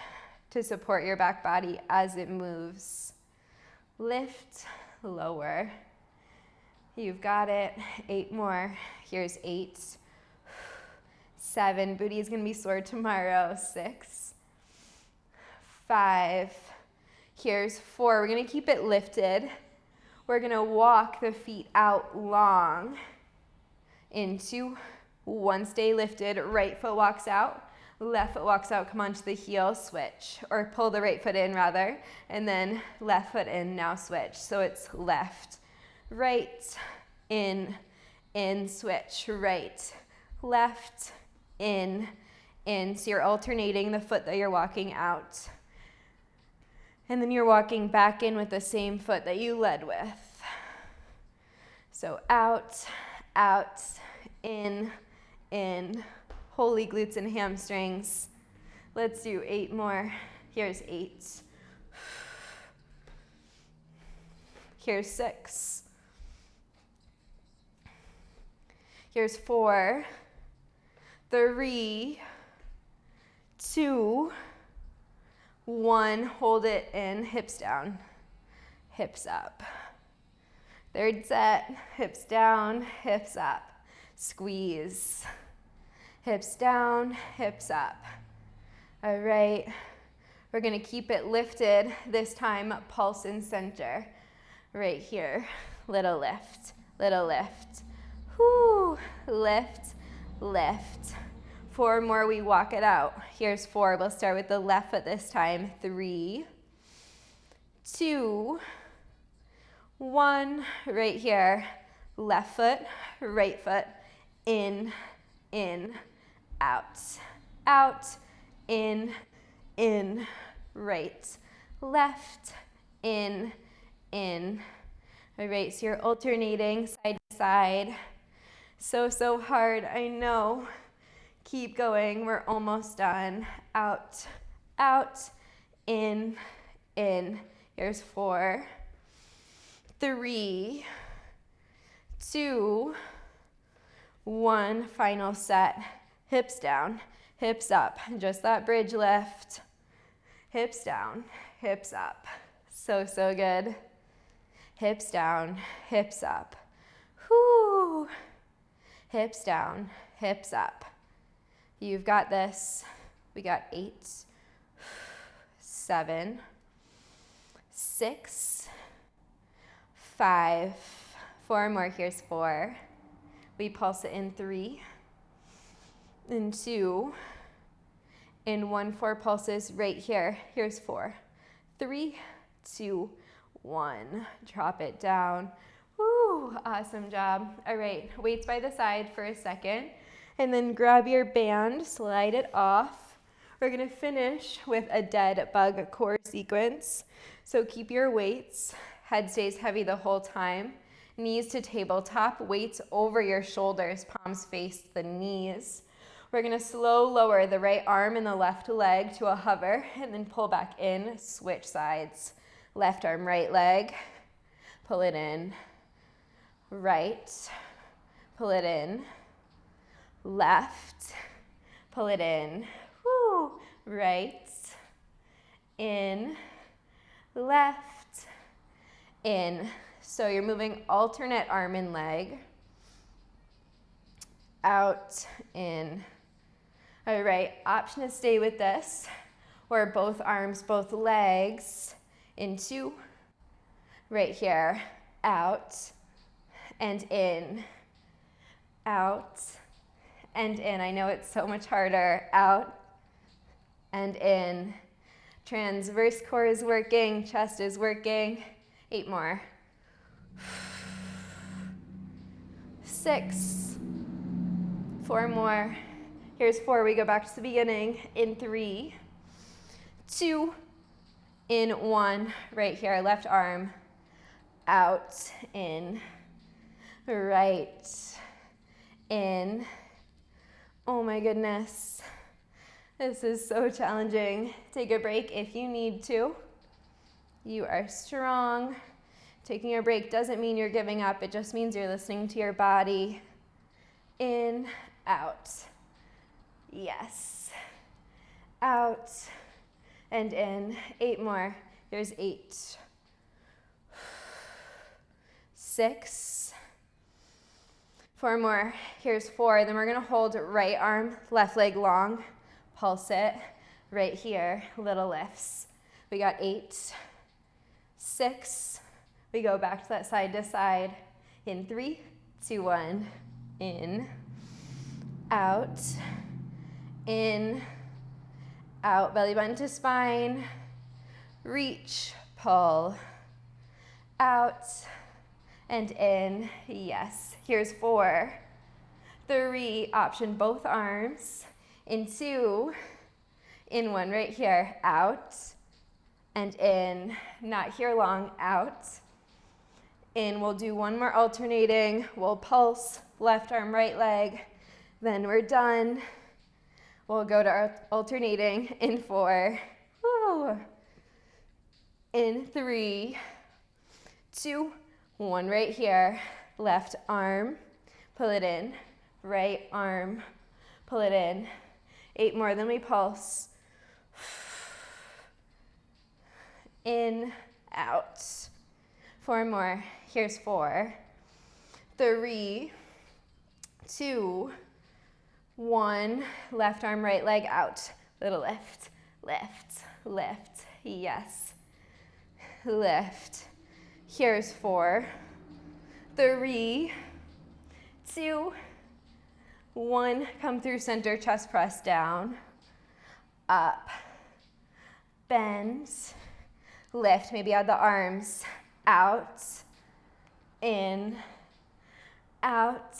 to support your back body as it moves. Lift, lower. You've got it. 8 more. Here's 8, 7. Booty is gonna be sore tomorrow. 6, 5. Here's 4. We're gonna keep it lifted. We're gonna walk the feet out long into 1. Stay lifted. Right foot walks out. Left foot walks out. Come onto the heel. Switch. Or pull the right foot in rather. And then left foot in. Now switch. So it's left, right, in, switch. Right, left, in. So you're alternating the foot that you're walking out. And then you're walking back in with the same foot that you led with. So out, out, in. Holy glutes and hamstrings. Let's do 8 more. Here's 8. Here's 6. Here's 4, 3, 2, 1. Hold it in, hips down, hips up. Third set, hips down, hips up. squeeze. Hips down, hips up. All right, we're gonna keep it lifted, this time pulse in center. Right here, little lift, little lift. Whoo, lift, lift. 4 more, we walk it out. Here's 4, we'll start with the left foot this time. 3, 2, 1, right here. Left foot, right foot, in, out, out, in, right, left, in. All right, so you're alternating side to side. So hard, I know. Keep going, we're almost done. Out, out, in. Here's 4, 3, 2, 1. Final set. Hips down, hips up. Just that bridge lift. Hips down, hips up. So good. Hips down, hips up. Whoo. Hips down, hips up. You've got this. We got 8, 7, 6, 5. 4 more. Here's 4. We pulse it in 3, in 2, in 1. 4 pulses right here. Here's 4, 3, 2, 1. Drop it down. Woo, awesome job. All right, weights by the side for a second, and then grab your band, slide it off. We're gonna finish with a dead bug core sequence. So keep your weights, head stays heavy the whole time. Knees to tabletop, weights over your shoulders, palms face the knees. We're gonna slow lower the right arm and the left leg to a hover, and then pull back in, switch sides. Left arm, right leg, pull it in. Right, pull it in. Left, pull it in. Woo. Right, in, left, in. So you're moving alternate arm and leg. Out, in. All right, option to stay with this, or both arms, both legs, into, right here, out, and in, out, and in. I know it's so much harder. Out, and in. Transverse core is working, chest is working. 8 more. 6, 4 more. Here's 4, we go back to the beginning. In 3, 2, in 1, right here, left arm, out, in, right, in. Oh my goodness, this is so challenging. Take a break if you need to. You are strong. Taking a break doesn't mean you're giving up, it just means you're listening to your body. In, out. Yes. Out and in. 8 more. Here's 8. 6. 4 more. Here's 4. Then we're going to hold right arm, left leg long. Pulse it. Right here. Little lifts. We got 8. 6. We go back to that side to side. In 3, 2, 1. In. Out. In. Out. Belly button to spine. Reach. Pull. Out. And in. Yes. Here's 4. 3. Option both arms. In 2. In 1 right here. Out. And in. Not here long. Out. In. We'll do 1 more alternating. We'll pulse. Left arm, right leg. Then we're done. We'll go to our alternating in 4. Woo. In 3, 2, 1 right here. Left arm, pull it in. Right arm, pull it in. 8 more, then we pulse. In, out. 4 more. Here's 4. 3, 2, 1. Left arm, right leg out. Little lift, lift, lift. Yes. Lift. Here's 4, 3, 2, 1. Come through center, chest press down. Up. Bend. Lift. Maybe add the arms. Out. In. Out.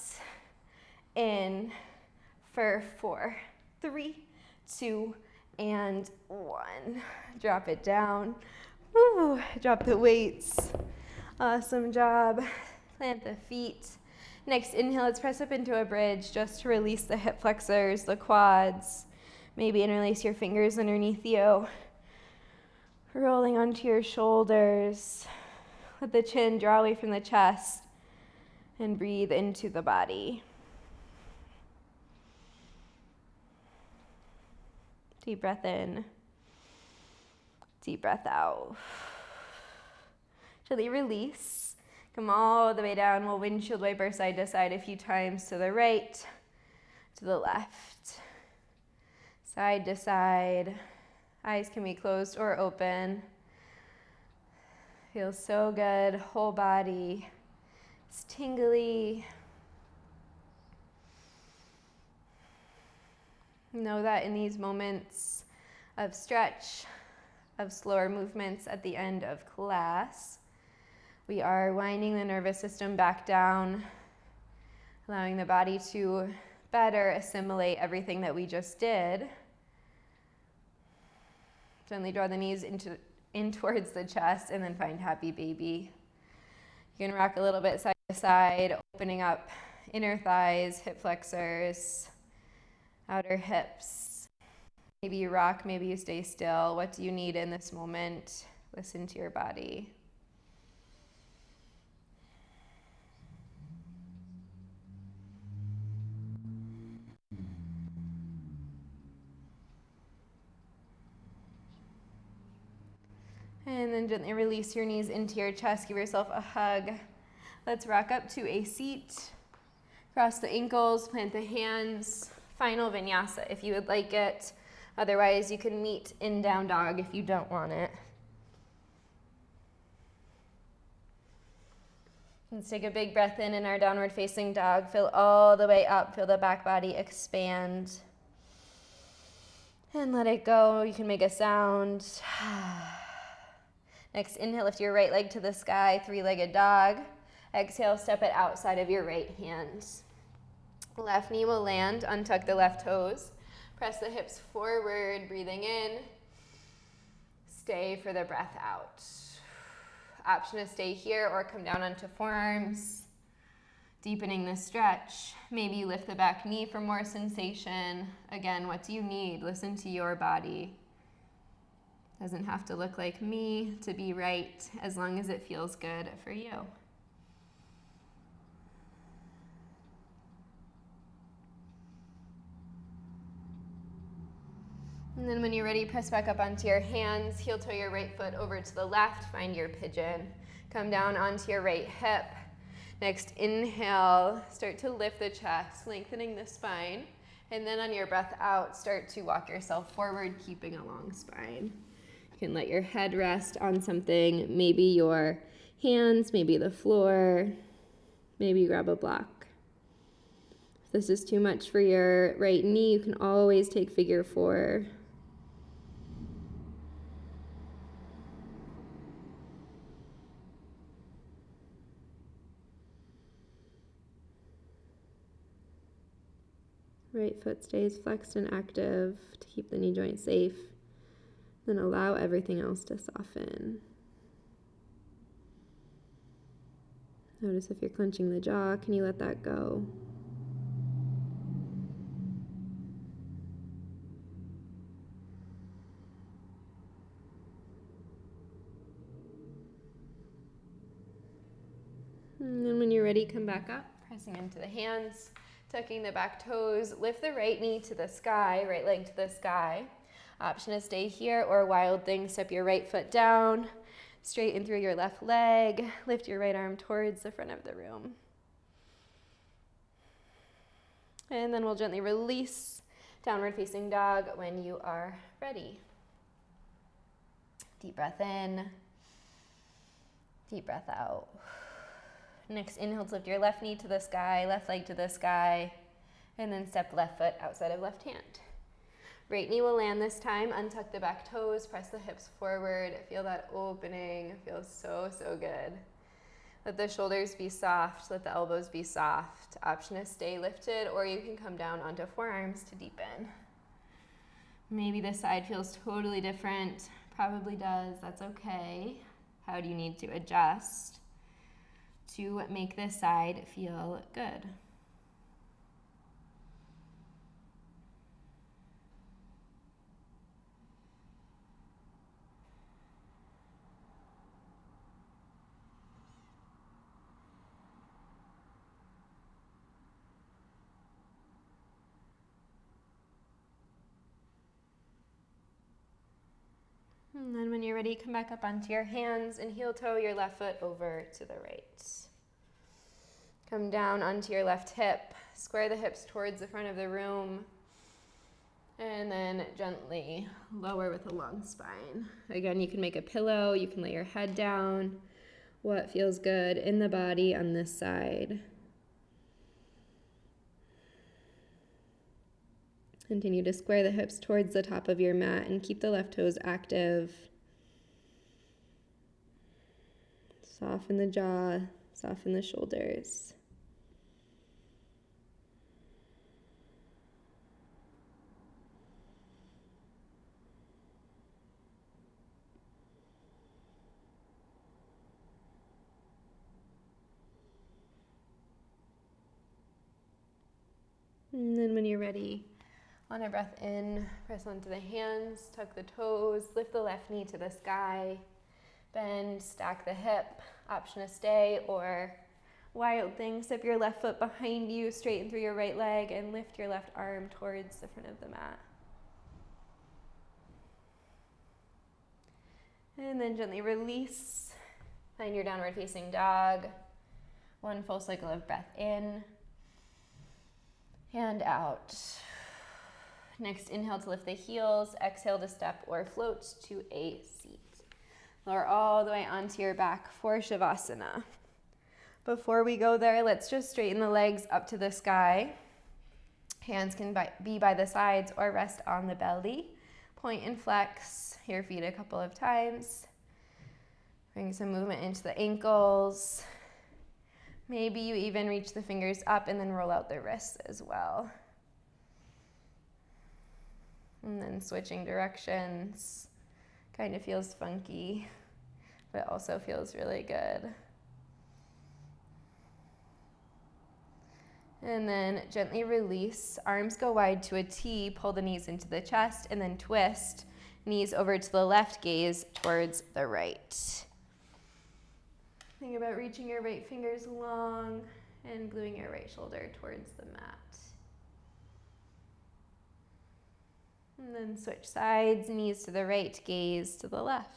In. For 4, 3, 2, and 1. Drop it down. Woo. Drop the weights. Awesome job. Plant the feet. Next inhale, let's press up into a bridge just to release the hip flexors, the quads. Maybe interlace your fingers underneath you. Rolling onto your shoulders. Let the chin draw away from the chest and breathe into the body. Deep breath in. Deep breath out. Gently release. Come all the way down. We'll windshield wiper side to side a few times, to the right, to the left, side to side. Eyes can be closed or open. Feels so good. Whole body. It's tingly. Know that in these moments of stretch, of slower movements at the end of class, we are winding the nervous system back down, allowing the body to better assimilate everything that we just did. Gently draw the knees in towards the chest and then find happy baby. You can rock a little bit side to side, opening up inner thighs, hip flexors, outer hips. Maybe you rock, maybe you stay still. What do you need in this moment? Listen to your body. And then gently release your knees into your chest. Give yourself a hug. Let's rock up to a seat. Cross the ankles, plant the hands. Final vinyasa if you would like it. Otherwise, you can meet in down dog if you don't want it. Let's take a big breath in our downward facing dog. Fill all the way up. Feel the back body expand. And let it go. You can make a sound. Next, inhale, lift your right leg to the sky, three-legged dog. Exhale, step it outside of your right hand. Left knee will land, untuck the left toes. Press the hips forward, breathing in. Stay for the breath out. Option to stay here or come down onto forearms. Deepening the stretch. Maybe you lift the back knee for more sensation. Again, what do you need? Listen to your body. Doesn't have to look like me to be right, as long as it feels good for you. And then when you're ready, press back up onto your hands, heel toe your right foot over to the left, find your pigeon. Come down onto your right hip. Next, inhale, start to lift the chest, lengthening the spine. And then on your breath out, start to walk yourself forward, keeping a long spine. You can let your head rest on something, maybe your hands, maybe the floor, maybe grab a block. If this is too much for your right knee, you can always take figure 4. Right foot stays flexed and active to keep the knee joint safe. Then allow everything else to soften. Notice if you're clenching the jaw, can you let that go? And then when you're ready, come back up, pressing into the hands, tucking the back toes, lift the right knee to the sky, right leg to the sky. Option to stay here or wild thing, step your right foot down, straighten through your left leg, lift your right arm towards the front of the room. And then we'll gently release downward facing dog when you are ready. Deep breath in, deep breath out. Next inhale to lift your left knee to the sky, left leg to the sky, and then step left foot outside of left hand. Right knee will land this time. Untuck the back toes, press the hips forward. Feel that opening. It feels so, so good. Let the shoulders be soft. Let the elbows be soft. Option is stay lifted, or you can come down onto forearms to deepen. Maybe this side feels totally different. Probably does. That's okay. How do you need to adjust to make this side feel good? And then when you're ready, come back up onto your hands and heel toe your left foot over to the right. Come down onto your left hip, square the hips towards the front of the room, and then gently lower with a long spine. Again, you can make a pillow, you can lay your head down, what feels good in the body on this side. Continue to square the hips towards the top of your mat and keep the left toes active. Soften the jaw, soften the shoulders. And then when you're ready, on a breath in, press onto the hands, tuck the toes, lift the left knee to the sky, bend, stack the hip, option to stay, or wild thing, step your left foot behind you, straighten through your right leg, and lift your left arm towards the front of the mat. And then gently release, find your downward facing dog. One full cycle of breath in and out. Next, inhale to lift the heels, exhale to step or float to a seat. Lower all the way onto your back for Shavasana. Before we go there, let's just straighten the legs up to the sky. Hands can be by the sides or rest on the belly. Point and flex your feet a couple of times. Bring some movement into the ankles. Maybe you even reach the fingers up and then roll out the wrists as well. And then switching directions. Kind of feels funky, but also feels really good. And then gently release. Arms go wide to a T, pull the knees into the chest, and then twist. Knees over to the left, gaze towards the right. Think about reaching your right fingers long and gluing your right shoulder towards the mat. And then switch sides, knees to the right, gaze to the left.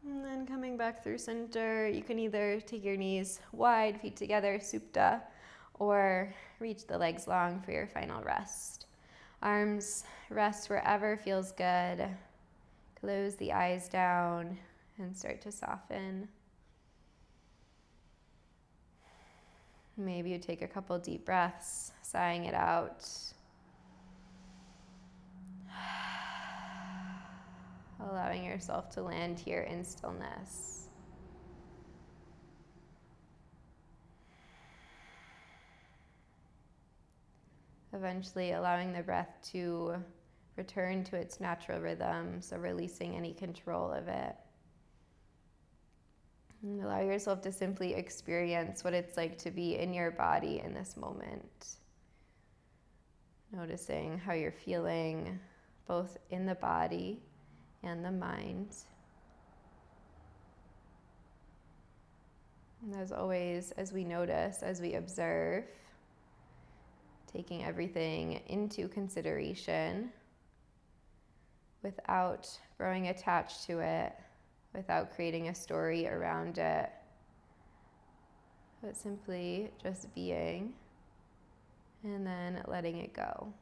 And then coming back through center, you can either take your knees wide, feet together, supta, or reach the legs long for your final rest. Arms rest wherever feels good. Close the eyes down and start to soften. Maybe you take a couple deep breaths, sighing it out. Allowing yourself to land here in stillness. Eventually allowing the breath to return to its natural rhythm, so releasing any control of it. And allow yourself to simply experience what it's like to be in your body in this moment. Noticing how you're feeling, both in the body and the mind. And as always, as we notice, as we observe, taking everything into consideration without growing attached to it, without creating a story around it, but simply just being and then letting it go.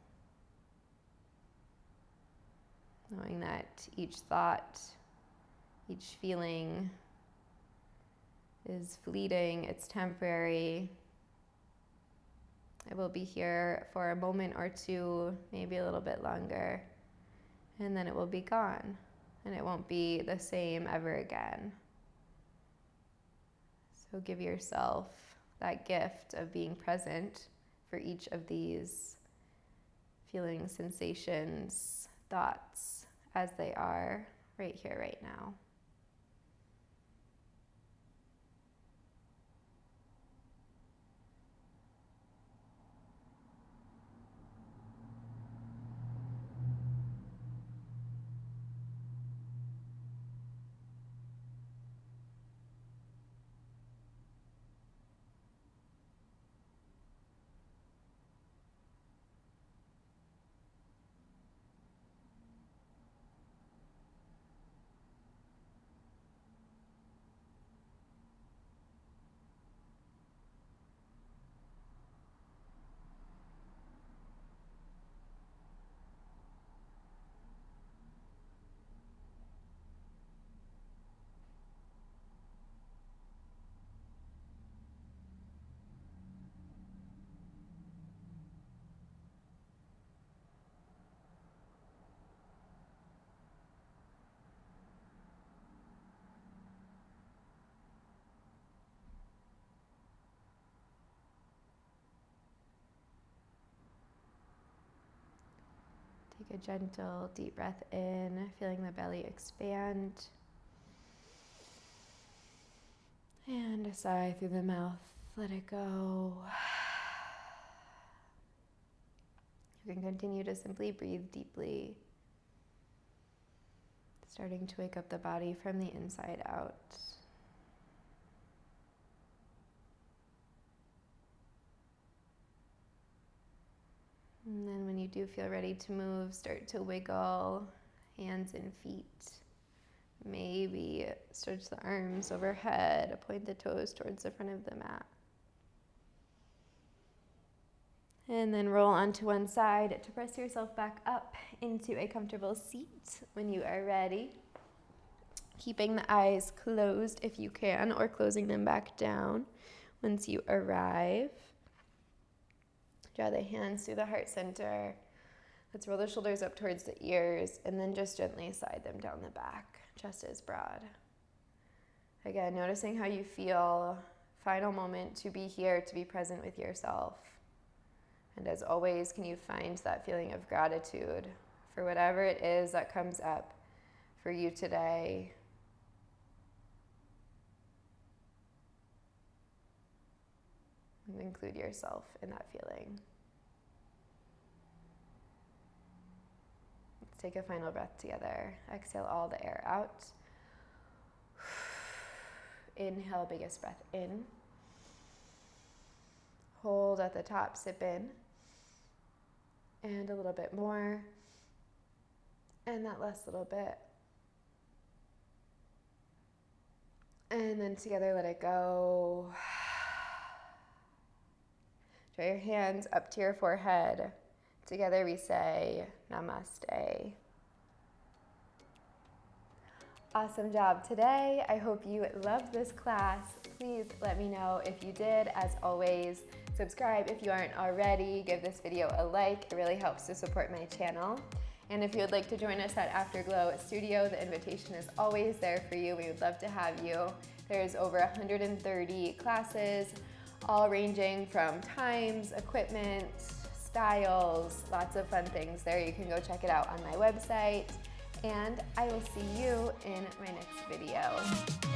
Knowing that each thought, each feeling is fleeting, it's temporary. It will be here for a moment or two, maybe a little bit longer, and then it will be gone, and it won't be the same ever again. So give yourself that gift of being present for each of these feelings, sensations, thoughts as they are right here, right now. Take a gentle, deep breath in, feeling the belly expand. And a sigh through the mouth. Let it go. You can continue to simply breathe deeply, starting to wake up the body from the inside out. And then when you do feel ready to move, start to wiggle hands and feet. Maybe stretch the arms overhead, point the toes towards the front of the mat. And then roll onto one side to press yourself back up into a comfortable seat when you are ready. Keeping the eyes closed if you can, or closing them back down once you arrive. Draw the hands through the heart center. Let's roll the shoulders up towards the ears and then just gently slide them down the back, chest is broad. Again, noticing how you feel. Final moment to be here, to be present with yourself. And as always, can you find that feeling of gratitude for whatever it is that comes up for you today. And include yourself in that feeling. Let's take a final breath together. Exhale all the air out. Inhale, biggest breath in. Hold at the top, sip in. And a little bit more. And that last little bit. And then together, let it go. Draw your hands up to your forehead. Together we say, Namaste. Awesome job today. I hope you loved this class. Please let me know if you did. As always, subscribe if you aren't already. Give this video a like. It really helps to support my channel. And if you would like to join us at Afterglow Studio, the invitation is always there for you. We would love to have you. There's over 130 classes, all ranging from times, equipment, styles, lots of fun things there. You can go check it out on my website. And I will see you in my next video.